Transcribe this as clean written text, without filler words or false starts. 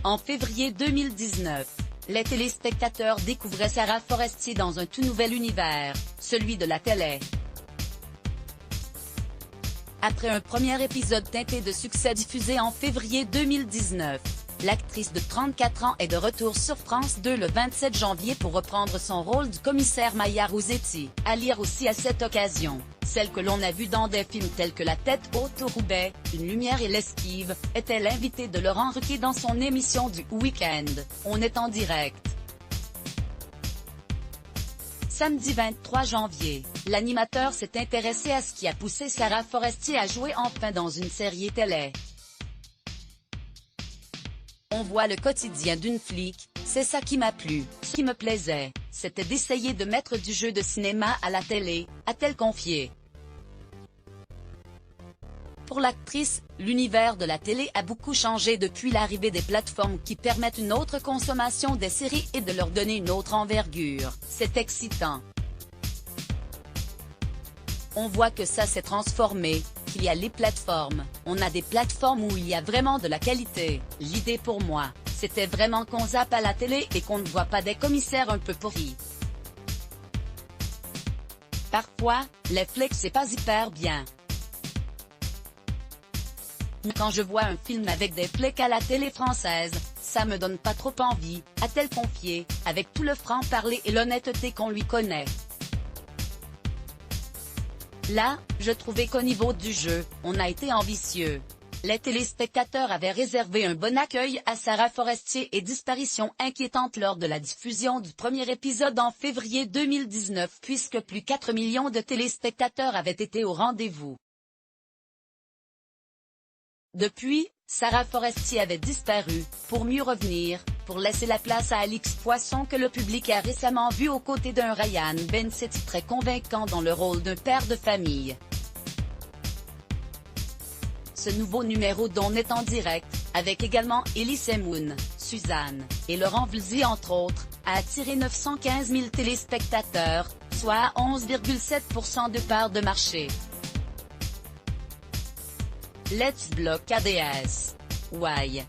En février 2019, les téléspectateurs découvraient Sarah Forestier dans un tout nouvel univers, celui de la télé. Après un premier épisode teinté de succès diffusé en février 2019, l'actrice de 34 ans est de retour sur France 2 le 27 janvier pour reprendre son rôle du commissaire Maya Rouzetti. À lire aussi à cette occasion, celle que l'on a vue dans des films tels que La Tête haute au Roubaix, Une lumière et l'esquive, était l'invitée de Laurent Ruquier dans son émission du week-end. On est en direct. Samedi 23 janvier, l'animateur s'est intéressé à ce qui a poussé Sarah Forestier à jouer enfin dans une série télé. On voit le quotidien d'une flic, c'est ça qui m'a plu. Ce qui me plaisait, c'était d'essayer de mettre du jeu de cinéma à la télé, a-t-elle confié. Pour l'actrice, l'univers de la télé a beaucoup changé depuis l'arrivée des plateformes qui permettent une autre consommation des séries et de leur donner une autre envergure. C'est excitant. On voit que ça s'est transformé, qu'il y a les plateformes, on a des plateformes où il y a vraiment de la qualité. L'idée pour moi, c'était vraiment qu'on zappe à la télé et qu'on ne voit pas des commissaires un peu pourris. Parfois, les flics c'est pas hyper bien. Quand je vois un film avec des flics à la télé française, ça me donne pas trop envie, a-t-elle confié, avec tout le franc-parler et l'honnêteté qu'on lui connaît. Là, je trouvais qu'au niveau du jeu, on a été ambitieux. Les téléspectateurs avaient réservé un bon accueil à Sarah Forestier et disparition inquiétante lors de la diffusion du premier épisode en février 2019 puisque plus 4 millions de téléspectateurs avaient été au rendez-vous. Depuis, Sarah Forestier avait disparu, pour mieux revenir, pour laisser la place à Alix Poisson que le public a récemment vu aux côtés d'un Ryan Bensetti très convaincant dans le rôle d'un père de famille. Ce nouveau numéro d'On est en direct, avec également Elise Moon, Suzanne, et Laurent Voulzy entre autres, a attiré 915 000 téléspectateurs, soit 11,7% de part de marché. Let's block ADS. Why?